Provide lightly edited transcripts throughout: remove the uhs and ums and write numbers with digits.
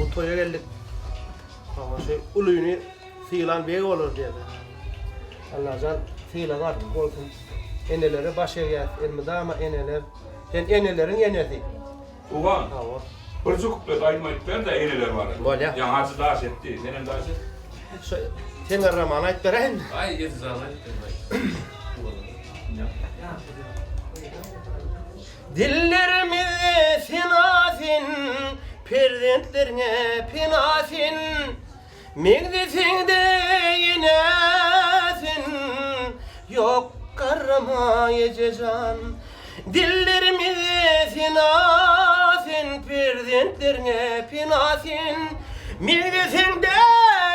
Bu toya geldik. Ama şey uluyunu sıyılan bey olur dedi. Allah'tan sıyılan artık olsun. Eneleri başa gel. Elmide ama eneler. Enelerin enesi. Ulan. Hava. Bir çocukla dayımayıp ver de eneler var. Böyle. Yani hacı daha etti. Senin daha etti. Sen Rahman ayıp vereyim. Ay getir sana. Dillerimiz sinasin, perzentlerine pinasin, migdisinde yinesin, yok karamayacağım. Dillerimiz sinasin, perzentlerine pinasin, migdisinde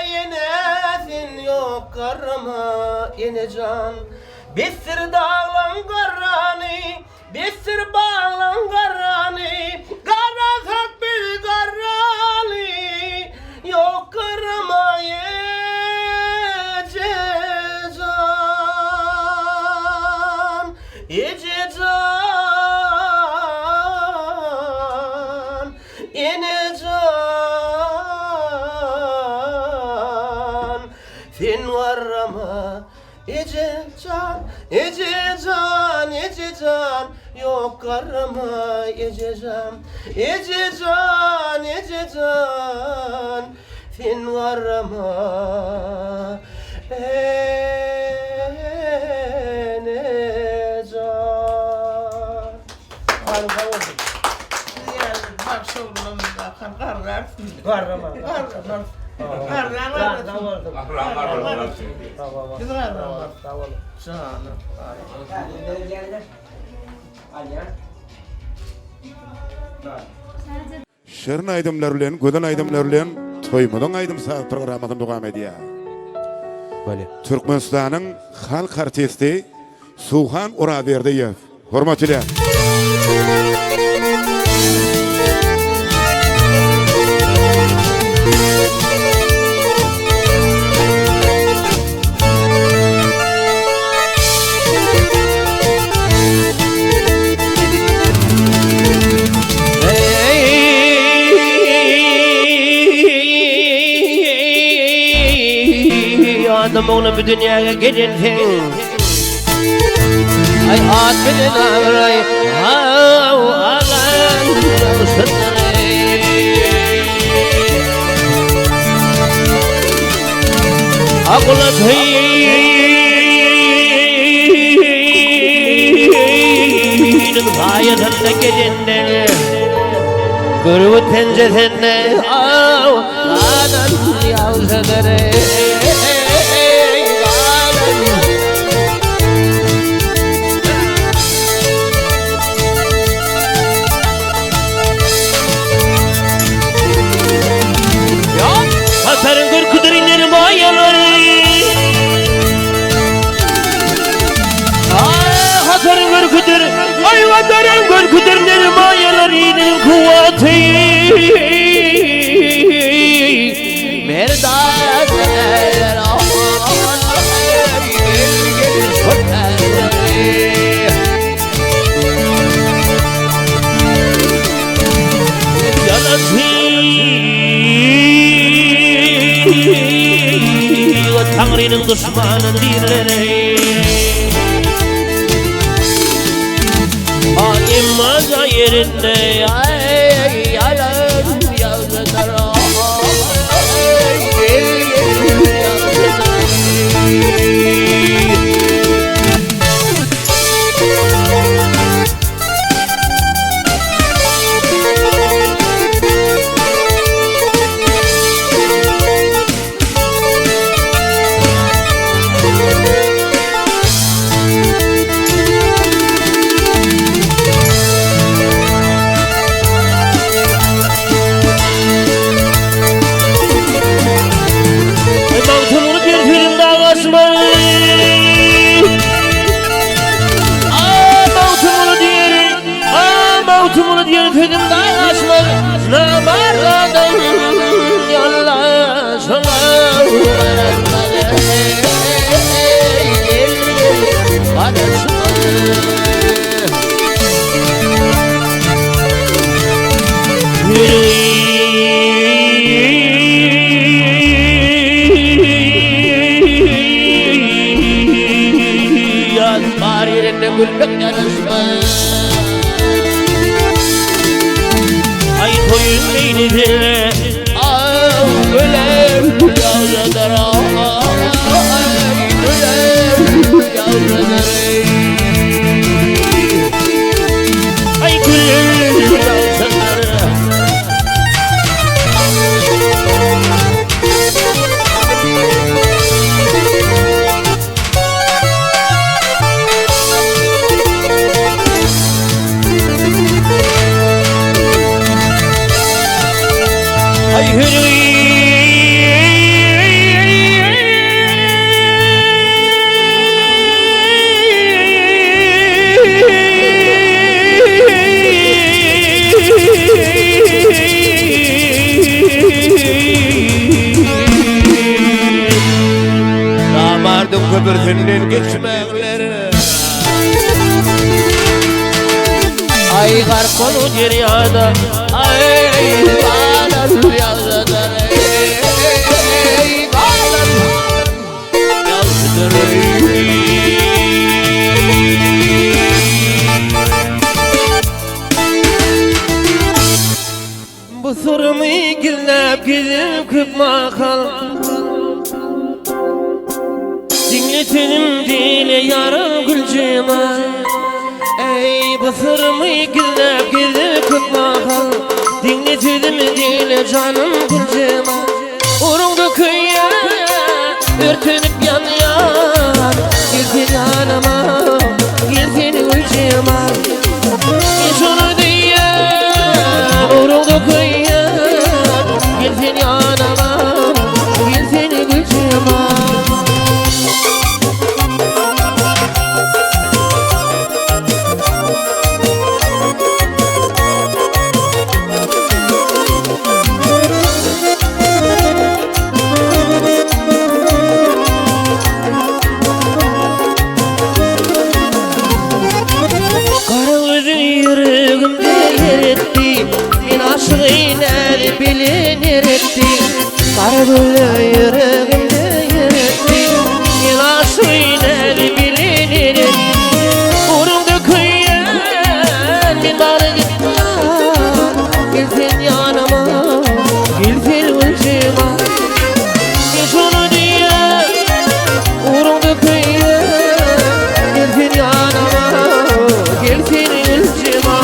yinesin, yok karamayacağım. Besir dağlan garani, besir bağlan garani, garasak bir garani, yok kırmayı ececan, ececan, enecan, sen varama ececan, ececan, ececan, yok karama ececan, ececan, ececan, sen varama enecan. Harika oldu. Bak şovlamızda karrarsın. Karama. Karramaz. Karama oldu. Ahram. Tamam. Biz karramaz. Tamam. Canım. Şerin aydımlar bilen, göden aydımlar bilen toymadan aydym saat programmadan dowam edýär. Böyle. Türkmenistanyň halk artisti Suhan Uraberdiýew. Hormatlylar. Adam oğlum bu dünyaya gelirsin. Ay at beni ağray, ağlan akula teyinin gayetinde gelinde Gürü tencesinde ağlan yavzedere Hasarın korkudur inlerim ayaları Hasarın korkudur ay vatanın korkudur inlerim ayaları İnin kuvveti Merdan eller aman Gelir çöpler Yalasın Tanrı'nın düşmanı dilleri Aymaza yerinde ay yalan yazdılar Mevtumunu diyelim fedim daşmaz Namarladım yallah sana Yürü gülmek yarışmaz. Ay koyun neydi ölen yavrular ay ölen yavrular ay gülüm yavrular. Ay hürri damardım köpürsünden geçmekleri. Ay kar konu deryada ay kalan yazıdır ey kalan yazıdır bu sorumu gillep gidip kıpmakal dinletelim dile yarım gülcüma. Ey basırımı gillep gidip kıpmakal dinletelim dile canım gülcüma. Urundu kıyya örtünüp yan yan gelsin yanıma gelsin gülcüma. Geç onu diye urundu kıyya gelsin yanıma gelsin gülcüma. Bilinir etti Karbüle yüreğimde yer etti İlaç iner bilinir etti Uğrumda kıyyen bin bana gitmen Gelsin yanıma Gelsin ucuma Geç onu diye Uğrumda kıyyen Gelsin yanıma Gelsin ucuma.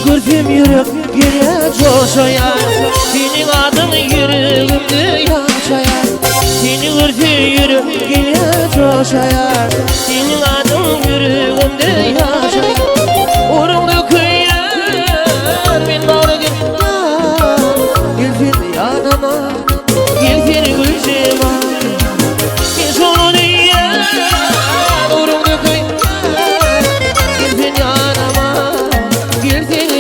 Gördüm yürek yere coşayar senin adın yüreğimde yaşayar. Seni gördüm yürek yere coşayar senin adın yüreğimde yaşayar. Uğrumda kıyar ben doğru gitmem gelsin yanıma gelsin gülcüma. Geç onu diye uğrumda kıyar gelsin yanıma gelsin.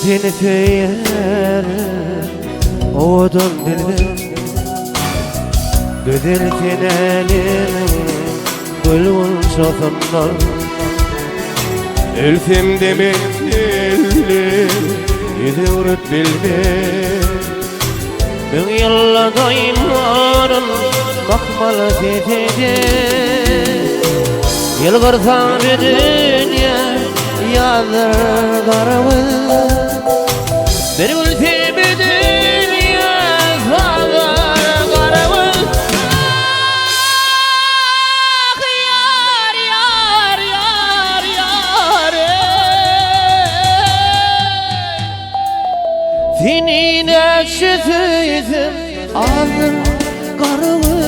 Seni tüyer Oğudun dilim Güzelsin elim Gülün çosundan Ülfim demek dillim Yüzü urut bilmem Bin yılla daymanın Bakmalı sesede Yılgırsan bir dünya Yazır karımı Bir ülke bir dünya Yazır karımı Yar yar yar yar Seninle neçe tüydüm alır karımı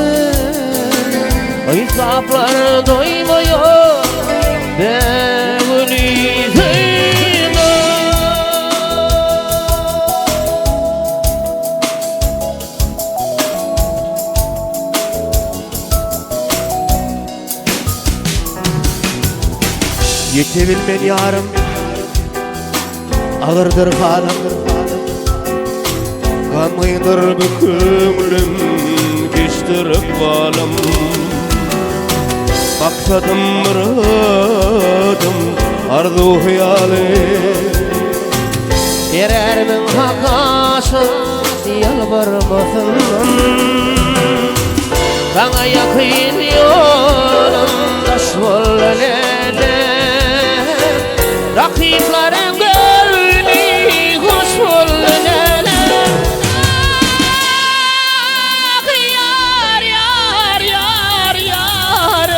Hesaplar doymuyor Devlizime Yetebilmen yarım Ağırdır halim Kanmıydır bu kömülüm Geçtirip balım Maksadım muradım Arzu hayali Yerermin hakaşı Yalvarmasın Sana yakın yolum Taş volele Rakiplerim gönlü hoş volele Yar yar yar yar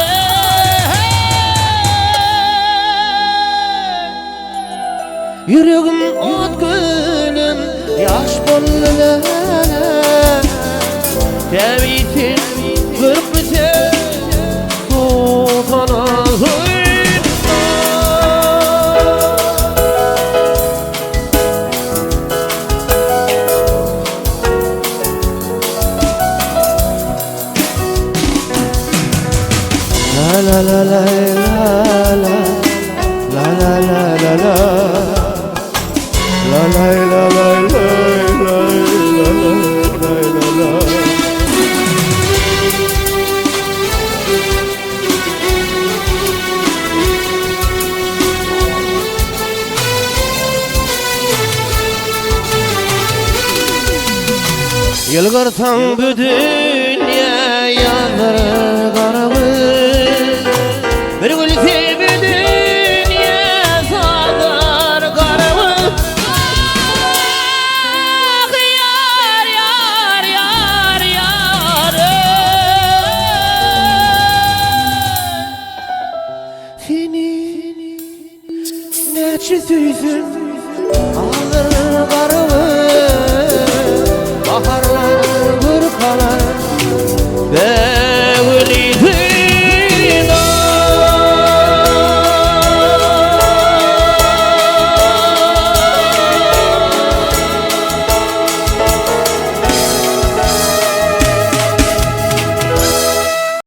Yüreğim ot gülüm yaş volele Tevitin kırpıcı Sultana La la la la la la la la la la la la la la la la Yılgırsam bu dünya yazır karımı Bir gül sevdi dünya sağdır karımı Ah yar yar yar yar Seni neçe süysün alır karımı